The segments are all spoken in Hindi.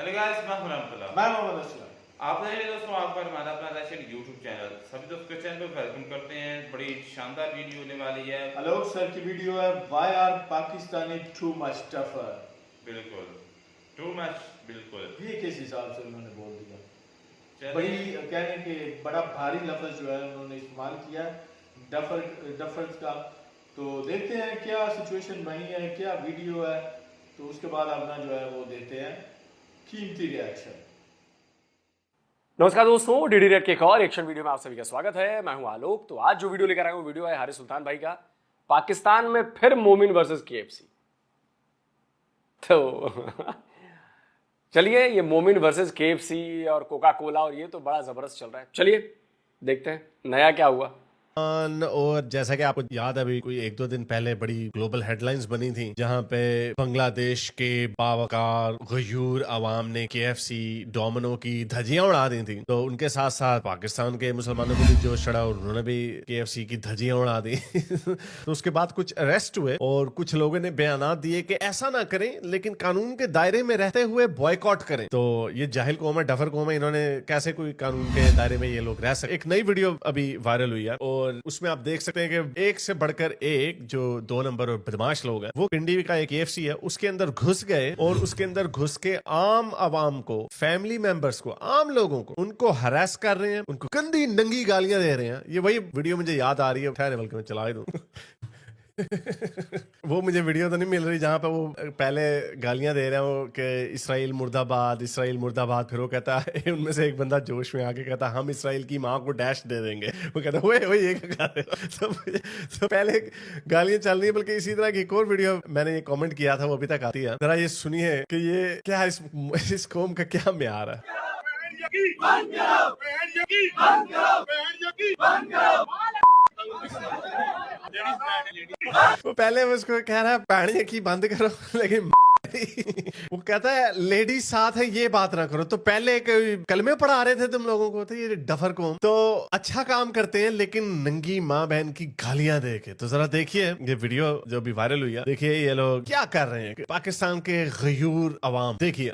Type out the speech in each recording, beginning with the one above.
हेलो गाइस, मैं हूं रहमतुल्लाह। मैं मोहम्मद असलम। आपने दोस्तों आपका हमारा अपना रशियन यूट्यूब चैनल सभी दोस्तों के चैनल पर वेलकम करते हैं। बड़ी शानदार वीडियो होने वाली है। आलोक सर की वीडियो है why are Pakistani too much tougher. बिल्कुल टू मच, बिल्कुल ये किस हिसाब से उन्होंने बोल दिया, चलिए। बड़ी कहने के बड़ा भारी लफ्ज जो है उन्होंने इस्तेमाल किया डफर का। तो देखते हैं क्या सिचुएशन बनी है, क्या वीडियो है, तो उसके बाद अपना जो है वो देते हैं कीमती रिएक्शन। नमस्कार दोस्तों, डीडी रेड के एक और एक्शन वीडियो में आप सभी का स्वागत है। मैं हूं आलोक। तो आज जो वीडियो लेकर आया हूं वीडियो है हारिस सुल्तान भाई का, पाकिस्तान में फिर मोमिन वर्सेस केएफसी। तो चलिए, ये मोमिन वर्सेस केएफसी और कोका कोला और ये तो बड़ा जबरदस्त चल रहा है। चलिए देखते हैं नया क्या हुआ। और जैसा कि आपको याद है, अभी कोई एक दो दिन पहले बड़ी ग्लोबल हेडलाइंस बनी थी जहां पे बांग्लादेश के बावकार गयूर अवाम ने केएफसी डोमिनो की धज्जियां उड़ा दी थी। तो उनके साथ साथ पाकिस्तान के मुसलमानों को भी जोश चढ़ा और उन्होंने भी केएफसी की धज्जियां उड़ा दी। तो उसके बाद कुछ अरेस्ट हुए और कुछ लोगों ने बयान दिए कि ऐसा ना करें, लेकिन कानून के दायरे में रहते हुए बॉयकॉट करें। तो ये जाहिल कौम है, डफर कौम है, इन्होंने कैसे कोई कानून के दायरे में ये लोग रह सकते। एक नई वीडियो अभी वायरल हुई है और उसमें आप देख सकते हैं कि एक से बढ़कर एक जो 2 नंबर और बदमाश लोग हैं, वो पिंडी का एक केएफसी है उसके अंदर घुस गए और उसके अंदर घुस के आम आवाम को, फैमिली मेंबर्स को, आम लोगों को, उनको हरास कर रहे हैं, उनको गंदी नंगी गालियां दे रहे हैं। ये वही वीडियो मुझे याद आ रही है, ठहरे बल्कि मैं चला ही दूं। वो मुझे वीडियो तो नहीं मिल रही जहां पे वो पहले गालियां दे रहे हैं वो कि इसराइल मुर्दाबाद, इसराइल मुर्दाबाद। फिर वो कहता है, उनमें से एक बंदा जोश में आके कहता हम इसराइल की माँ को डैश दे देंगे। वो कहता ओए ये क्या कर रहे हो। तो पहले गालियां चल रही है, बल्कि इसी तरह की एक और वीडियो मैंने ये कमेंट किया था, वो अभी तक आती है। जरा ये सुनिए कि ये क्या इस कौम का क्या म्यार है। वो पहले उसको कह रहा है पैणी की बंद करो, लेकिन वो कहता है लेडीज साथ है ये बात ना करो। तो पहले कलमे पढ़ा रहे थे तुम लोगों को, तो ये डफर को तो अच्छा काम करते हैं लेकिन नंगी माँ बहन की गालियां दे के। तो जरा देखिए ये वीडियो जो भी वायरल हुई है, देखिए ये लोग क्या कर रहे हैं पाकिस्तान के गयूर अवाम। देखिए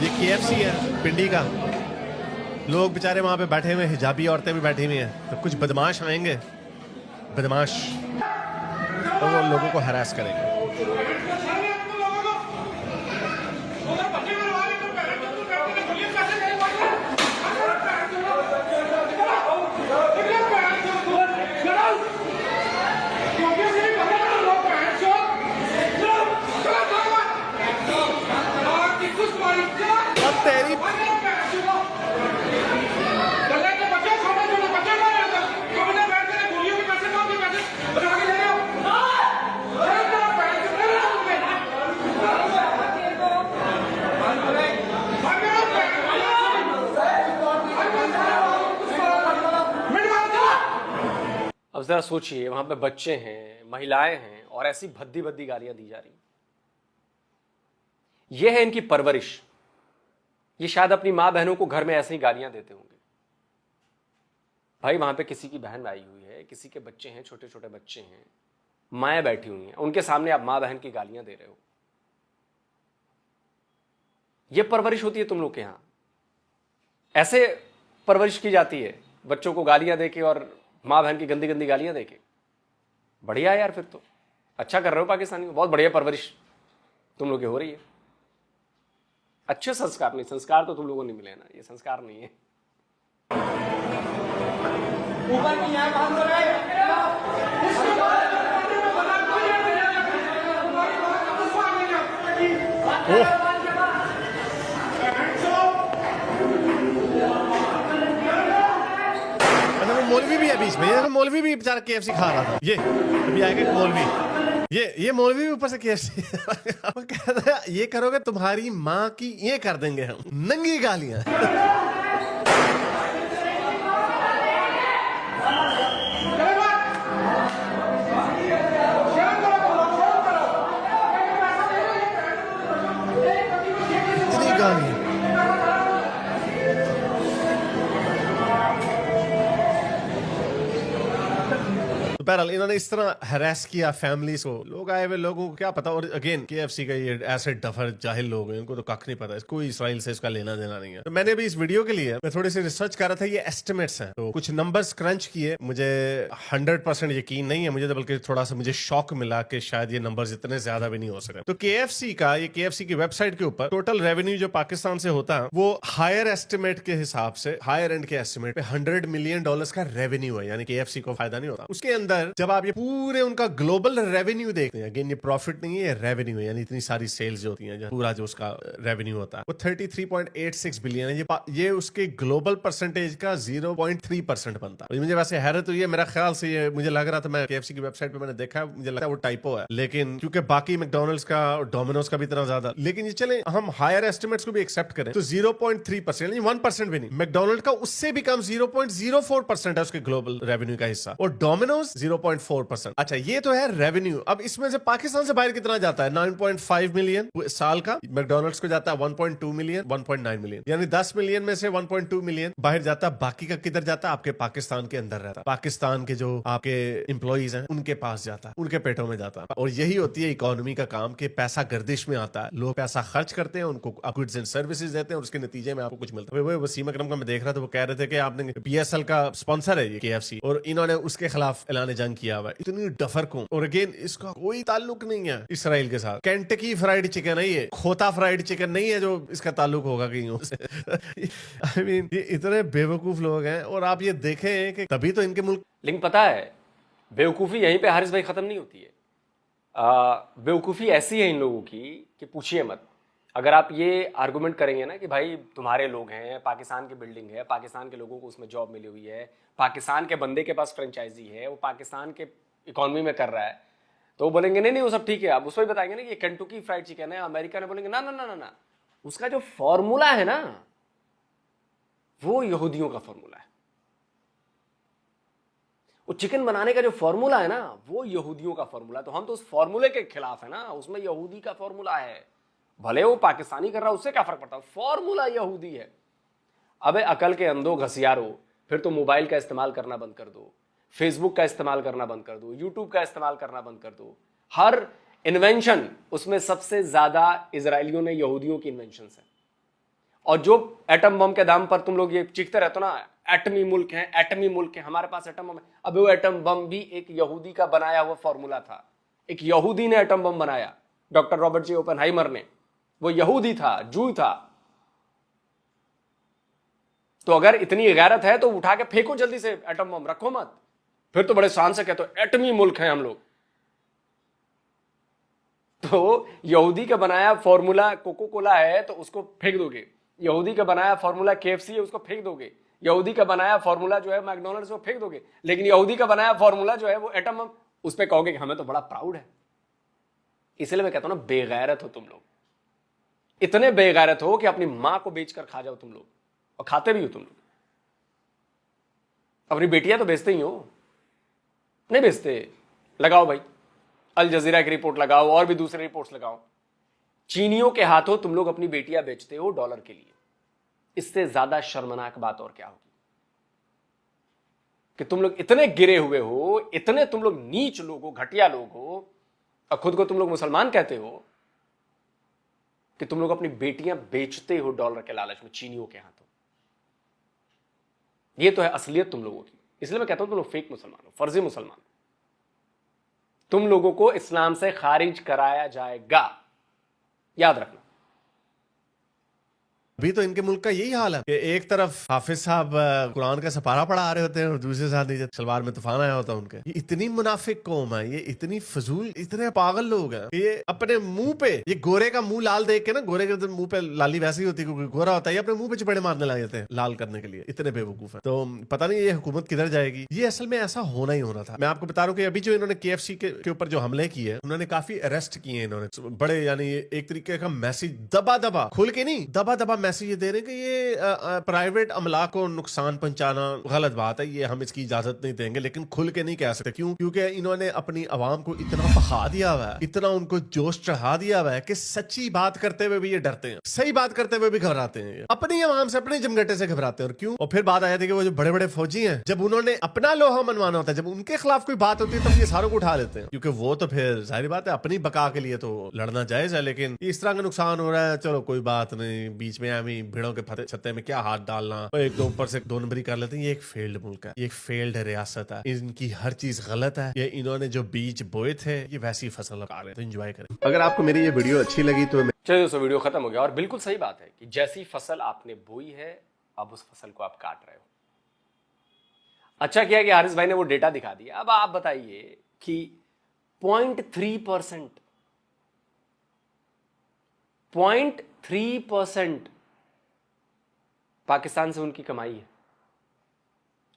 ये केएफसी है पिंडी का, लोग बेचारे वहां पे बैठे हुए, हिजाबी औरतें भी बैठी हुई हैं। तो कुछ बदमाश आएंगे, बदमाश तो वो लोगों को हरास करेंगे। अब तेरी अब जरा सोचिए, वहां पे बच्चे हैं, महिलाएं हैं और ऐसी भद्दी भद्दी गालियां दी जा रही। यह है इनकी परवरिश। ये शायद अपनी मां बहनों को घर में ऐसे ही गालियां देते होंगे। भाई वहां पे किसी की बहन आई हुई है, किसी के बच्चे हैं, छोटे छोटे बच्चे हैं, माएं बैठी हुई हैं, उनके सामने आप मां बहन की गालियां दे रहे हो। यह परवरिश होती है तुम लोग के यहां? ऐसे परवरिश की जाती है बच्चों को गालियां देके और माँ बहन की गंदी गंदी गालियां देके? बढ़िया है यार, फिर तो अच्छा कर रहे हो पाकिस्तानी को। बहुत बढ़िया परवरिश तुम लोग की हो रही है। अच्छे संस्कार नहीं, संस्कार तो तुम लोगों को नहीं मिले ना, ये संस्कार नहीं है। मौलवी भी है बीच में, ये मौलवी भी बेचारा केएफसी खा रहा था। ये अभी आएगा एक मौलवी, ये मौलवी भी ऊपर से केएफसी कहता है ये करोगे तुम्हारी माँ की ये कर देंगे हम, नंगी गालियां। इतनी गालियां। बहरहाल इन्होंने इस तरह हरास किया फैमिलीज को, लोग आए हुए लोगों को क्या पता। और अगेन KFC का ये ऐसे डफर जाहिल लोग हैं, इनको तो कख नहीं पता, कोई इसराइल से इसका लेना देना नहीं है। तो मैंने अभी इस वीडियो के लिए मैं थोड़ी सी रिसर्च कर रहा था, ये एस्टिमेट्स हैं, तो कुछ नंबर्स क्रंच किए, मुझे 100% यकीन नहीं है मुझे, तो बल्कि थोड़ा सा मुझे शॉक मिला कि शायद ये नंबर्स इतने ज्यादा भी नहीं हो सके। तो KFC का, ये KFC की वेबसाइट के ऊपर टोटल रेवेन्यू जो पाकिस्तान से होता है वो हायर एस्टिमेट के हिसाब से, हायर एंड के एस्टिमेट पे $100 मिलियन का रेवेन्यू है, यानी KFC को फायदा नहीं होता। उसके अंदर जब आप ये पूरे उनका ग्लोबल रेवेन्यू देखते हैं, अगेन ये प्रॉफिट नहीं है, ये रेवेन्यू है, यानी इतनी सारी सेल्स जो होती हैं, पूरा जो उसका रेवेन्यू होता है वो 33.86 बिलियन है। ये उसके ग्लोबल परसेंटेज का 0.3% बनता है। मुझे वैसे हैरत हुई है, मेरा ख्याल से ये मुझे लग रहा था, मैं KFC की वेबसाइट पे मैंने देखा, मुझे लगता है वो टाइपो है, लेकिन क्योंकि बाकी मैकडॉनल्ड्स का और डोमिनोज का भी इतना ज्यादा, लेकिन ये चले हम हायर एस्टिमेट्स को भी एक्सेप्ट करें तो 0.3%, 1% भी नहीं। मैकडॉनल्ड का उससे भी कम 0.04% है उसके ग्लोबल रेवेन्यू का हिस्सा, और डोमिनोज 0.4%। अच्छा, ये तो है रेवेन्यू। अब इसमें से पाकिस्तान से बाहर कितना जाता है? 9.5 मिलियन साल का मैकडॉनल्ड्स को जाता है, 1.2 मिलियन, 1.9 मिलियन, यानी 10 मिलियन में से 1.2 मिलियन बाहर जाता है। बाकी का किधर जाता है? आपके पाकिस्तान के अंदर रहता है, पाकिस्तान के जो आपके एम्प्लॉइज हैं उनके पास जाता है, उनके पेटों में जाता है। और यही होती है इकोनॉमी का काम कि पैसा गर्दिश में आता है, लोग पैसा खर्च करते हैं, उनको गुड्स एंड सर्विसेज देते हैं, और उसके नतीजे में आपको कुछ मिलता है। वो वसीम अकरम का मैं देख रहा था, वो कह रहे थे कि आपने PSL का स्पॉन्सर है ये KFC, और इन्होंने उसके खिलाफ ऐलान जंग किया हुआ है। इतनी डफर को, और अगेन इसका कोई ताल्लुक नहीं है इसराइल के साथ। केंटकी फ्राइड चिकन है ये, खोता फ्राइड चिकन नहीं है जो इसका ताल्लुक होगा कहीं से। I mean, ये इतने बेवकूफ लोग हैं, और आप ये देखें कि तभी तो इनके मुल्क। लेकिन पता है बेवकूफ़ी यहीं पे हारिस भाई ख़त्म नहीं होती है। बेवकूफ़ी ऐसी है इन लोगों की कि पूछिए मत। अगर आप ये आर्गुमेंट करेंगे ना कि भाई तुम्हारे लोग हैं, पाकिस्तान की बिल्डिंग है, पाकिस्तान के लोगों को उसमें जॉब मिली हुई है, पाकिस्तान के बंदे के पास फ्रेंचाइजी है, वो पाकिस्तान के इकॉनमी में कर रहा है, तो वो बोलेंगे नहीं नहीं वो सब ठीक है। आप उसमें बताएंगे ना कि केंटकी फ्राइड चिकन है, अमेरिका ने बोलेंगे ना ना ना ना ना, उसका जो फॉर्मूला है ना वो यहूदियों का फॉर्मूला है। वो चिकन बनाने का जो फॉर्मूला है ना वो यहूदियों का फॉर्मूला है। तो हम तो उस फॉर्मूले के खिलाफ है ना, उसमें यहूदी का फॉर्मूला है, भले वो पाकिस्तानी कर रहा है उससे क्या फर्क पड़ता है, फॉर्मूला यहूदी है। अबे अकल के अंधो घसियारो, फिर तो मोबाइल का इस्तेमाल करना बंद कर दो, फेसबुक का इस्तेमाल करना बंद कर दो, यूट्यूब का इस्तेमाल करना बंद कर दो। हर इन्वेंशन उसमें सबसे ज्यादा इजरायलियों ने, यहूदियों की इन्वेंशन है। और जो एटम बम के दाम पर तुम लोग ये चीखते रहते हो ना, एटमी मुल्क है, एटमी मुल्क है, हमारे पास एटम बम है। अब वो एटम बम भी एक यहूदी का बनाया हुआ फॉर्मूला था। एक यहूदी ने एटम बम बनाया, डॉक्टर रॉबर्ट जी ओपेनहाइमर ने। वो यहूदी था, जू था। तो अगर इतनी गैरत है तो उठा के फेंको जल्दी से एटम बम, रखो मत। फिर तो बड़े शान से कहते हो एटमी मुल्क है हम लोग। तो यहूदी का बनाया फॉर्मूला कोको कोला है तो उसको फेंक दोगे, यहूदी का बनाया फॉर्मूला KFC है उसको फेंक दोगे, यहूदी का बनाया फॉर्मूला जो है मैकडॉनल्ड्स को फेंक दोगे, लेकिन यहूदी का बनाया फॉर्मूला जो है वो एटम बम, उस पर कहोगे कि हमें तो बड़ा प्राउड है। इसलिए मैं कहता हूं ना, बेगैरत हो तुम लोग, इतने बेगैरत हो कि अपनी मां को बेचकर खा जाओ तुम लोग, और खाते भी हो तुम लोग। अपनी बेटियां तो बेचते ही हो, नहीं बेचते? लगाओ भाई, अल जजीरा की रिपोर्ट लगाओ, और भी दूसरे रिपोर्ट्स लगाओ। चीनियों के हाथों तुम लोग अपनी बेटियां बेचते हो डॉलर के लिए। इससे ज्यादा शर्मनाक बात और क्या होगी कि तुम लोग इतने गिरे हुए हो, इतने तुम लोग नीच लोग हो, घटिया लोग हो, और खुद को तुम लोग मुसलमान कहते हो, कि तुम लोग अपनी बेटियां बेचते हो डॉलर के लालच में चीनियों के हाथों। यह तो है असलियत तुम लोगों की। इसलिए मैं कहता हूं तुम लोग फेक मुसलमान हो, फर्जी मुसलमान। तुम लोगों को इस्लाम से खारिज कराया जाएगा, याद रखना। अभी तो इनके मुल्क का यही हाल है कि एक तरफ हाफिज साहब कुरान का सपारा पढ़ा रहे होते हैं, और दूसरे साथ नीचे सलवार में तूफान आया होता है उनके। ये इतनी मुनाफिक कौम है, ये इतनी फजूल, इतने पागल लोग हैं। ये अपने मुंह पे, ये गोरे का मुंह लाल देख के ना, गोरे के मुंह पे लाली वैसी होती है, गोरा होता है, ये अपने मुंह पे चपेड़े मारने लग जाते हैं लाल करने के लिए। इतने बेवकूफ है। तो पता नहीं ये हुकूमत किधर जाएगी। ये असल में ऐसा होना ही होना था। मैं आपको बता रहा हूँ कि अभी जो इन्होंने KFC के ऊपर जो हमले किए, उन्होंने काफी अरेस्ट किए हैं इन्होंने, बड़े, यानी एक तरीके का मैसेज दबा दबा, खुल के नहीं, दबा दबा मैसेज ये दे रहे हैं कि ये प्राइवेट अमला को नुकसान पहुंचाना गलत बात है, ये हम इसकी इजाजत नहीं देंगे, लेकिन खुल के नहीं कह सकते। क्यों? क्योंकि इन्होंने अपनी आवाम को इतना बहा दिया हुआ है, इतना उनको जोश चढ़ा दिया हुआ है कि सच्ची बात करते हुए भी ये डरते हैं, सही बात करते हुए भी घबराते हैं, अपनी आवाम से, अपने जमघटे से घबराते हैं। और क्यों? और फिर बात आया थी कि वो जो बड़े बड़े फौजी हैं, जब उन्होंने अपना लोहा मनवाना होता है, जब उनके खिलाफ कोई बात होती है, तब ये सारों को उठा लेते हैं, क्योंकि वो तो फिर जाहिर बात है अपनी बका के लिए तो लड़ना जायज है। लेकिन इस तरह का नुकसान हो रहा है, चलो कोई बात नहीं, बीच में हमें भिड़ों के छत्ते में क्या हाथ डालना, एक दो ऊपर से दो नंबरी कर लेते हैं। ये एक फेल्ड मुल्क है, ये एक फेल्ड रियासत है, इनकी हर चीज गलत है। ये इन्होंने जो बीज बोए थे ये वैसी फसल लगा रहे हैं, तो एंजॉय करें। अगर आपको मेरी ये वीडियो अच्छी लगी तो चलिए दोस्तों, वीडियो खत्म हो गया। और बिल्कुल सही बात है कि जैसी फसल आपने बोई है, अब उस फसल को आप काट रहे हो। अच्छा किया कि हारिस भाई ने वो डेटा दिखा दिया। अब आप बताइए कि 0.3% पाकिस्तान से उनकी कमाई है,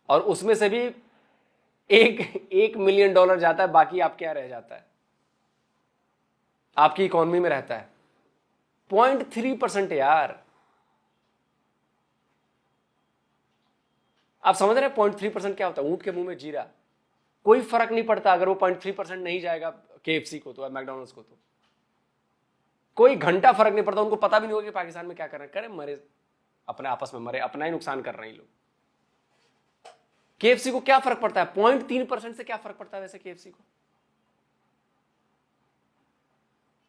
और उसमें से भी $1 मिलियन जाता है, बाकी आप क्या रह जाता है, आपकी इकोनॉमी में रहता है। 0.3% यार, आप समझ रहे हैं 0.3% क्या होता है? ऊंट के मुंह में जीरा। कोई फर्क नहीं पड़ता अगर वो 0.3% नहीं जाएगा KFC को तो, मैकडॉनल्ड्स को तो कोई घंटा फर्क नहीं पड़ता। उनको पता भी नहीं होगा कि पाकिस्तान में क्या कर रहे हैं, करे मरे, अपने आपस में मरे, अपना ही नुकसान कर रहे हैं लोग। KFC को क्या फर्क पड़ता है? 0.3% से क्या फर्क पड़ता है वैसे KFC को?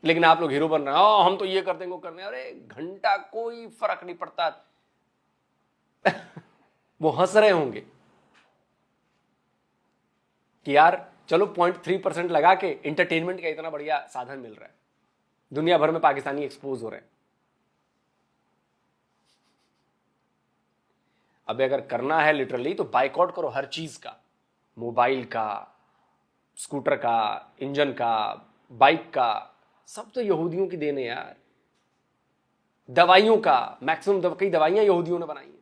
लेकिन आप लोग हीरो बन रहे हैं, हम तो ये कर देंगे, वो कर देंगे। अरे घंटा कोई फर्क नहीं पड़ता। वो हंस रहे होंगे कि यार चलो 0.3% लगा के इंटरटेनमेंट का इतना बढ़िया साधन मिल रहा है, दुनिया भर में पाकिस्तानी एक्सपोज हो रहे हैं। अब अगर करना है लिटरली तो बाइकआउट करो हर चीज का, मोबाइल का, स्कूटर का, इंजन का, बाइक का, सब तो यहूदियों की देन है यार। दवाइयों का मैक्सिमम कई दवाइयां यहूदियों ने बनाई हैं,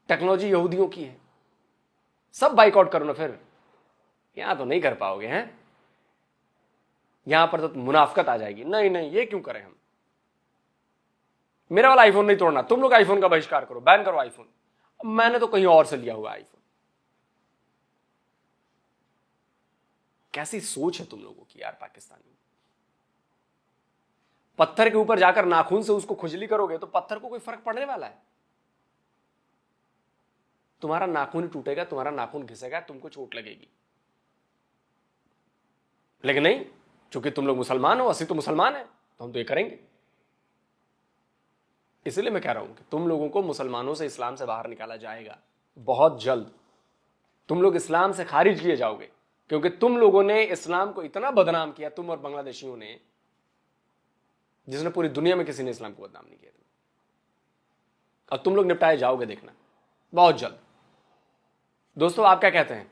टेक्नोलॉजी यहूदियों की है, सब बाइकआउट करो ना। फिर यहां तो नहीं कर पाओगे हैं, यहां पर तो मुनाफकत आ जाएगी। नहीं नहीं, ये क्यों करें हम? मेरा वाला आईफोन नहीं तोड़ना, तुम लोग आईफोन का बहिष्कार करो, बैन करो आईफोन। मैंने तो कहीं और से लिया हुआ आईफोन। कैसी सोच है तुम लोगों की यार पाकिस्तानी। पत्थर के ऊपर जाकर नाखून से उसको खुजली करोगे तो पत्थर को कोई फर्क पड़ने वाला है? तुम्हारा नाखून टूटेगा, तुम्हारा नाखून घिसेगा, तुमको चोट लगेगी। लेकिन नहीं, चूंकि तुम लोग मुसलमान हो, असली तो मुसलमान है, तो हम तो ये करेंगे। इसलिए मैं कह रहा हूं कि तुम लोगों को मुसलमानों से, इस्लाम से बाहर निकाला जाएगा बहुत जल्द। तुम लोग इस्लाम से खारिज किए जाओगे, क्योंकि तुम लोगों ने इस्लाम को इतना बदनाम किया, तुम और बांग्लादेशियों ने, जिसने पूरी दुनिया में किसी ने इस्लाम को बदनाम नहीं किया। और तुम लोग निपटाए जाओगे, देखना बहुत जल्द। दोस्तों आप क्या कहते हैं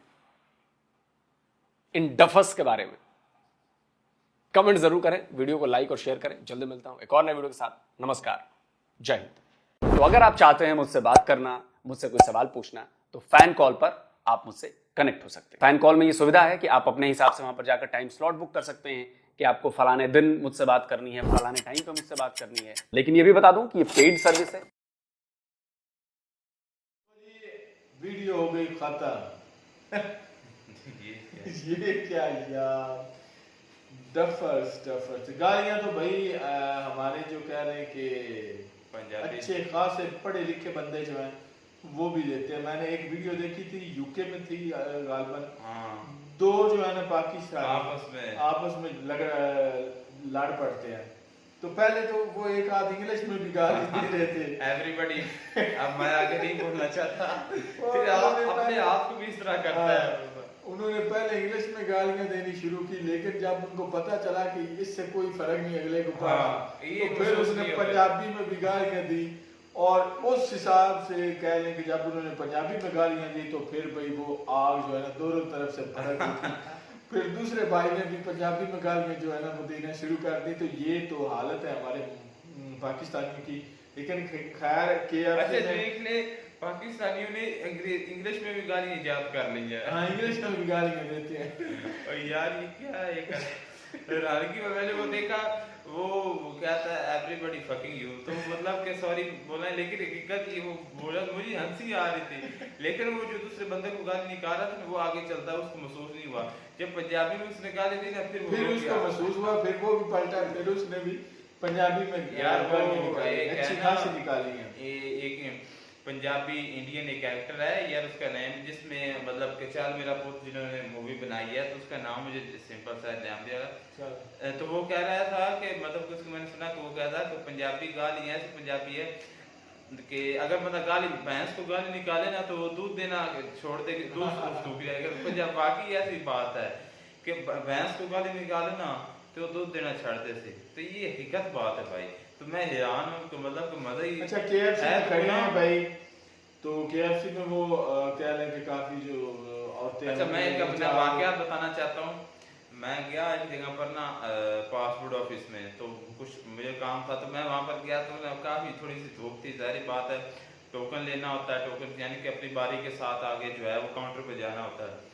इन डफस के बारे में? कमेंट जरूर करें, वीडियो को लाइक और शेयर करें। जल्दी मिलता हूं एक और नए वीडियो के साथ। नमस्कार, जय हिंद। तो अगर आप चाहते हैं मुझसे बात करना, मुझसे कोई सवाल पूछना, तो फैन कॉल पर आप मुझसे कनेक्ट हो सकते हैं। फैन कॉल में ये सुविधा है कि आप अपने हिसाब से वहां पर जाकर टाइम स्लॉट बुक कर सकते हैं कि आपको फलाने दिन मुझसे बात करनी है, फलाने टाइम पे मुझसे बात करनी है। लेकिन ये भी बता दूं कि ये पेड सर्विस है। वीडियो हो गई खत्म। ये क्या यार, डफर्स गालियां तो भाई हमारे जो कह रहे हैं कि पंजाबी अच्छे खासे पढ़े लिखे बंदे जो हैं वो भी देते हैं। मैंने एक वीडियो देखी थी, यूके में थी गालबन, दो जो है ना पाकिस्तान आपस में लड़ पड़ते हैं। तो पहले तो वो एक आध इंग्लिश में भी गाली दे रहे थे एवरीबॉडी। अब मैं आगे नहीं बोलना चाहता, फिर अपने आप को भी इस तरह करता है। उन्होंने पहले इंग्लिश में गालियां देनी शुरू की, लेकिन जब उनको पता चला कि इससे कोई फर्क नहीं अगले को पड़ा, तो फिर उसने पंजाबी में भी गालियां दी। और उस हिसाब से कह लें कि जब उन्होंने पंजाबी में गालियां दी तो फिर भाई वो आग जो है ना दोनों तरफ से भड़क उठी। फिर दूसरे भाई ने भी पंजाबी में गालियां जो है ना वो देना शुरू कर दी। तो ये तो हालत है हमारे पाकिस्तानियों की। लेकिन खैर के देख ले, पाकिस्तानियों ने इंग्लिश में भी गाली इजाद कर ली है। हाँ, इंग्लिश में भी गालियां देते हैं। और यार ये क्या है, हैरानगी में मैंने वो देखा, वो क्या था एवरीबॉडी फकिंग यू, तो मतलब कि सॉरी बोला, लेकिन हकीकत ये वो बोला, मुझे हंसी आ रही थी, लेकिन वो जो दूसरे बंदे को गाली निकाल रहा था ना, वो आगे चलता है, उसको महसूस नहीं हुआ। जब पंजाबी में उसने गाली दी ना, फिर उसको महसूस हुआ, फिर वो भी पलटा, फिर उसने भी पंजाबी में यार वो अच्छी खासी निकाली है। एक पंजाबी इंडियन एक एक्टर है यार, उसका नेम जिसमें मतलब कि चाल मेरा पुत्र जिन्होंने मूवी बनाई है, तो उसका नाम मुझे सिंपल सा नाम दिया। तो वो कह रहा था कि मतलब उसको मैंने सुना कि वो कह रहा कि पंजाबी गाली ऐसी पंजाबी है कि अगर मतलब गाली भैंस को गाली निकाले ना, तो वो दूध देना छोड़ दे, दूध सूख जाएगा। पंजाब बाकी ऐसी बात है कि भैंस को गाली निकाले ना, तो दूध देना छोड़ देते। तो ये हकीकत बात है भाई। तो मैं हैरान हूँ कि मतलब कि मजा ही। अच्छा KFC में खड़े हैं भाई, तो KFC में वो कह रहे हैं कि काफी जो औरतें। अच्छा मैं एक अपना वाकया बताना चाहता हूँ। मैं गया एक जगह पर ना पासपोर्ट ऑफिस में, तो कुछ मुझे काम था, तो मैं वहाँ पर गया, तो काफी थोड़ी सी धूप थी, जाहिर बात है टोकन लेना होता है, टोकन यानी कि अपनी बारी के साथ आगे जो है वो काउंटर पे जाना होता है।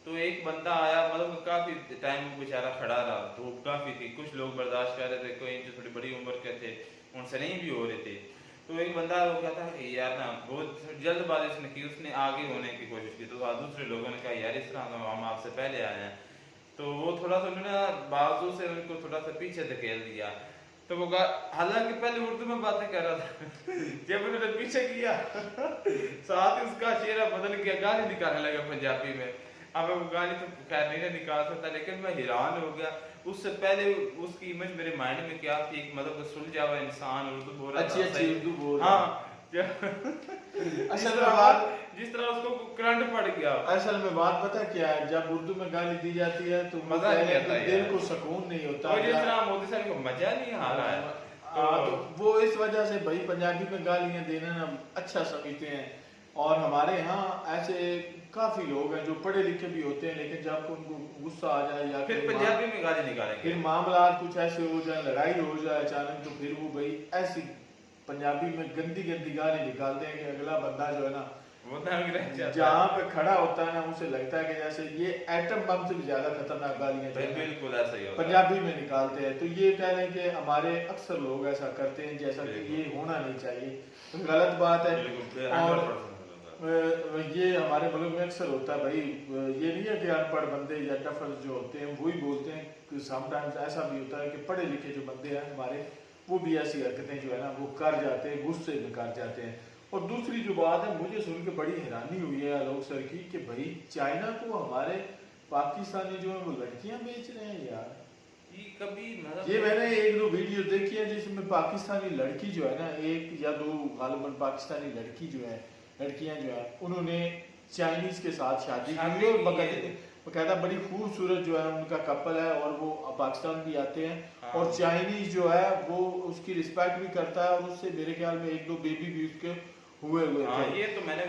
तो एक बंदा आया, मतलब काफी टाइम बेचारा खड़ा रहा, धूप काफी थी, कुछ लोग बर्दाश्त कर रहे थे, कोई जो थोड़ी बड़ी उम्र के थे उनसे नहीं भी हो रहे थे। तो एक बंदा वो कहता है कि यार ना बहुत जल्दबाजी उसने की, उसने आगे होने की कोशिश की, तो दूसरे लोगों ने कहा यार इस तरह हम आपसे पहले आए हैं, तो वो थोड़ा सा उन्होंने बाजू से उनको थोड़ा सा पीछे धकेल दिया। तो वो हालांकि पहले उर्दू में बातें कर रहा था जब उन्होंने पीछे किया साथ ही उसका चेहरा बदल गया, गाली निकालने लगा पंजाबी में। अब वो गाली तो खैर नहीं निकाल सकता, लेकिन मैं हैरान हो गया। उससे पहले उसकी इमेज मेरे माइंड में क्या थी, मतलब सुलझा हुआ इंसान, उर्दू बोल रहा था, अच्छी उर्दू बोल हाँ असल में बात, जिस तरह उसको करंट पड़ गया। असल में बात पता क्या है, जब उर्दू में गाली दी जाती है तो मजा नहीं आता, दिल को सुकून नहीं होता, और जिस तरह मोदी साहब को मजा नहीं आ रहा है, तो वो इस वजह से भाई पंजाबी में गालियां देना ना अच्छा समझते हैं। और हमारे यहाँ ऐसे काफी लोग हैं जो पढ़े लिखे भी होते हैं, लेकिन जब उनको गुस्सा आ जाए या फिर पंजाबी में गाली निकालेंगे, फिर मामला कुछ ऐसे हो जाए, लड़ाई हो जाए अचानक, तो फिर वो भाई ऐसी पंजाबी में गंदी गंदी गाली निकालते हैं कि अगला बंदा जो है ना जहाँ पे खड़ा होता है ना, उसे लगता है कि जैसे ये एटम बम से भी ज्यादा खतरनाक गालियां बिल्कुल ऐसा ही होता है, पंजाबी में निकालते हैं। तो ये कह रहे हैं कि हमारे अक्सर लोग ऐसा करते हैं, जैसा कि ये होना नहीं चाहिए, तो गलत बात है। और ये हमारे मुल्क में अक्सर होता है भाई, ये नहीं है कि अनपढ़ बंदे या टफर जो होते हैं वही बोलते हैं, कि समटाइम्स ऐसा भी होता है कि पढ़े लिखे जो बंदे हैं हमारे, वो भी ऐसी हरकतें जो है ना वो कर जाते हैं, गुस्से में कर जाते हैं। और दूसरी जो बात है, मुझे सुन के बड़ी हैरानी हुई है आलोक सर की, कि भाई चाइना को हमारे पाकिस्तानी जो है वो लड़कियां बेच रहे हैं यार। ये मैंने एक दो वीडियो देखी है जिसमें पाकिस्तानी लड़की जो है ना, एक या दो गालिबन पाकिस्तानी लड़की जो है, लड़कियां जो है, उन्होंने चाइनीज के साथ शादी की और बकायदा बड़ी खूबसूरत जो है उनका कपल है, और वो पाकिस्तान भी आते हैं। हाँ। और चाइनीज जो है वो उसकी रिस्पेक्ट भी करता है, और उससे मेरे ख्याल में एक दो बेबी भी उसके हुए हाँ, ये तो मैंने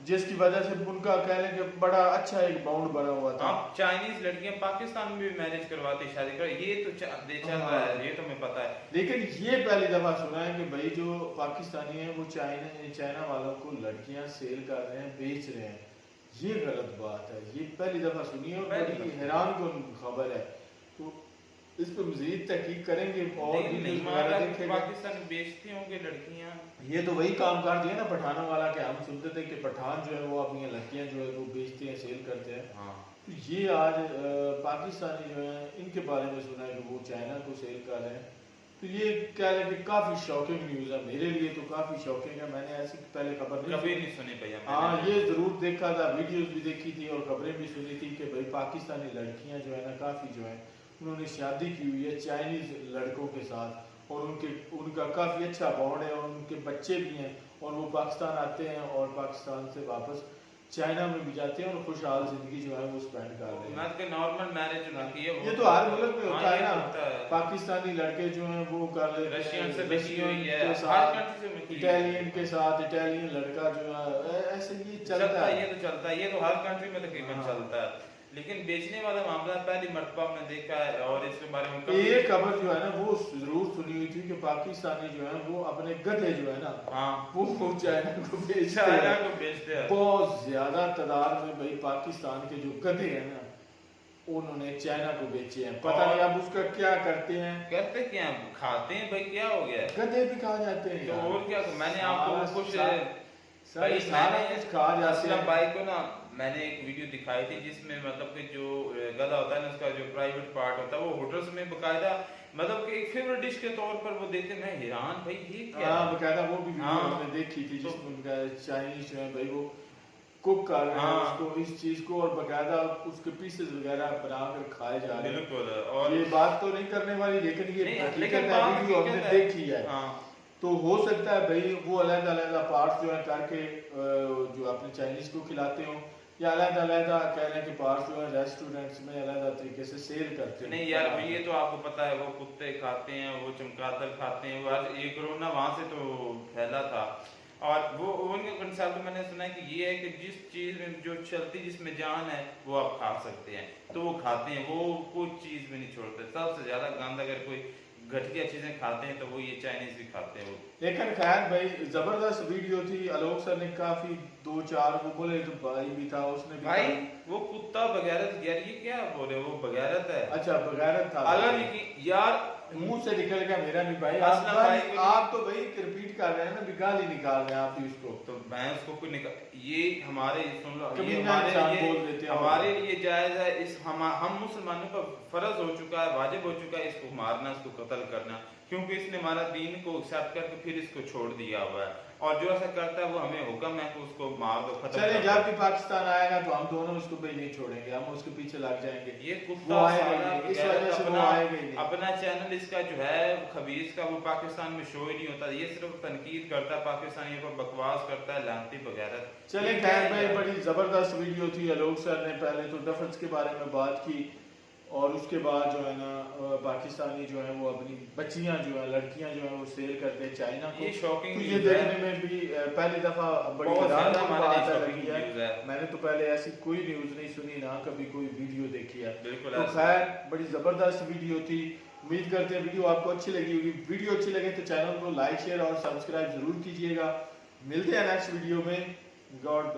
जिसकी वजह से उनका कह लें कि बड़ा अच्छा एक बाउंड बना हुआ था। चाइनीज लड़कियां पाकिस्तान में भी मैरिज करवाती, शादी कर, ये तो चल रहा है, ये तो हमें पता है। लेकिन ये पहली दफा सुना है कि भाई जो पाकिस्तानी है वो चाइना वालों को लड़कियां सेल कर रहे हैं, बेच रहे हैं, ये गलत बात है। ये पहली दफा सुनी है और बड़ी हैरान कौन खबर है। तो इस पर मजीद तहकीक करेंगे और पाकिस्तान बेचती होंगे लड़कियां। ये तो वही काम कर दिया ना पठानों वाला, कि हम सुनते थे कि पठान जो है वो अपनी लड़कियां जो है वो बेचते हैं, सेल करते हैं। हाँ। तो ये आज पाकिस्तानी जो है इनके बारे में सुना है कि वो चाइना को सेल कर रहे हैं। तो ये कह रहे हैं कि काफी शॉकिंग न्यूज है, मेरे लिए तो काफी शॉकिंग है। मैंने ऐसी पहले खबर कभी नहीं सुनी भैया। हाँ, ये जरूर देखा था, वीडियोस भी देखी थी और खबरें भी सुनी थी कि भाई पाकिस्तानी लड़कियां जो है ना काफी जो है उन्होंने शादी की हुई है चाइनीज लड़कों के साथ, और उनका काफ़ी अच्छा बॉन्ड है और उनके बच्चे भी हैं, और वो पाकिस्तान आते हैं और पाकिस्तान से वापस चाइना में भी जाते हैं और खुशहाल जिंदगी जो है वो स्पेंड कर रहे हैं। नॉर्मल मैरिज होती है, ये तो हर मुल्क में होता है ना। पाकिस्तानी लड़के जो हैं वो कर लेते हैं इटालियन के साथ, इटालियन लड़का जो है, ऐसे ये चलता है। ये तो चलता है, ये तो हर कंट्री में तकरीबन चलता है। लेकिन बेचने वाला मामला पहली मर्तबा में देखा है, और इसके बारे में ये खबर जो है ना वो जरूर सुनी हुई थी कि पाकिस्तानी जो है वो अपने गधे जो है ना, हाँ, वो चाइना को बेचते हैं। बहुत ज्यादा तादाद में भाई पाकिस्तान के जो गधे हैं ना उन्होंने चाइना को बेचे हैं, पता नहीं अब उसका क्या करते हैं। कहते क्या हैं, खाते हैं भाई, क्या हो गया है? गधे भी खा जाते हैं तो यार। और क्या, मैंने आपको कुछ भाई सारा कुछ खा जाते असलम हैं। भाई को ना मैंने एक वीडियो दिखाई थी जिसमें मतलब कि जो गधा होता है ना, उसका जो प्राइवेट पार्ट होता है वो होटल्स में बकायदा मतलब कि एक फेवरेट डिश के तौर पर वो देते हैं। मैं हैरान भाई ये क्या हाँ है? बकायदा वो भी वीडियो हाँ। मैंने देखी थी तो- जिसमें उनका चाइनीज जो है भाई वो कुक कर रहे हैं हाँ। उसको, इस चीज को, और बकायदा उसके पीसेस वगैरह बनाकर खाए जा रहे हैं। बिल्कुल। और ये बात तो नहीं करने वाली, लेकिन ये नहीं, हकीकत लेकिन है, बात वीडियो हकीकत हमने है। देखी है। हाँ तो हो सकता है भाई वो अलग-अलग पार्ट्स जो है करके जो अपने चाइनीज को खिलाते हो, या अलग-अलग कह रहे हैं कि पार्ट्स जो है रेस्टोरेंट्स में अलग तरीके से सेल करते हैं। नहीं यार भाई, ये तो आपको पता है, वो कुत्ते खाते हैं, वो चमगादड़ खाते हैं, वो आज ये कोरोना वहां से तो फैला था। और वो उनका कंसेप्ट मैंने सुना है कि ये है कि जिस चीज में जो चलती, जिसमें जान है, वो आप खा सकते हैं, तो वो खाते हैं, वो कोई चीज में नहीं छोड़ते। सबसे ज्यादा गंद अगर कोई घटिया चीजें खाते हैं तो वो ये चाइनीज भी खाते हैं वो। लेकिन खैर भाई जबरदस्त वीडियो थी, आलोक सर ने काफी 2-4 वो बोले, तो भाई भी था उसने भी भाई कहा- वो कुत्ता बगैरत, यार ये क्या बोल रहे हो, वो बगैरत है। अच्छा बगैरत था अगर यार मुंह से निकल गया मेरा भी भाई। असलम भाई को- आप तो भाई रिपीट कर रहे हैं ना, गाली निकाल रहे हैं आप भी उसको। तो मैं उसको कोई निकाल, ये हमारे सुन लो, ये कमीना हमारे इंसान लिए बोल देते हैं हमारे लिए जायज है। इस हम मुसलमानों पर फर्ज हो चुका है, वाजिब हो चुका है इसको मारना, इसको कत्ल करना, क्योंकि इसने हमारा दीन को एक्सेप्ट करके फिर इसको छोड़ दिया हुआ है। और जो ऐसा करता है वो हमें हुक्म है कि उसको मार दो, खत्म चले कर जब दो। भी पाकिस्तान आएगा तो हम दोनों उसको भाई नहीं छोड़ेंगे, हम उसके पीछे लग जाएंगे। ये वो कुत्ता आएगा ही साला नहीं, इस बगैरत वजह से वो अपना आएगा ही नहीं। अपना चैनल इसका जो है खबीस का, वो पाकिस्तान में शो ही नहीं होता, ये सिर्फ तनकीद करता है पाकिस्तानियों पर, बकवास करता है, लानती बगैरत। चले ये खैर क्या भाई है? बड़ी जबरदस्त वीडियो थी। आलोक सर ने पहले तो डफर्स के बारे में बात की, और उसके बाद जो है ना पाकिस्तानी जो है वो अपनी बच्चियां जो है, लड़कियां जो है वो सेल करते हैं चाइना को। ये शॉकिंग तो ये न्यूज़ है। देखने में भी पहली दफा बड़ी बहुत हैरान ज्यादा की हमारे बात लिए शॉकिंग लगी है। न्यूज़ है। मैंने तो पहले ऐसी कोई न्यूज नहीं सुनी, ना कभी कोई वीडियो देखी है। बिल्कुल तो ऐसा। खैर बड़ी जबरदस्त वीडियो थी। उम्मीद करते हैं वीडियो आपको अच्छी लगी होगी। वीडियो अच्छी लगे तो चैनल को लाइक, शेयर और सब्सक्राइब जरूर कीजिएगा। मिलते हैं नेक्स्ट वीडियो में। गॉड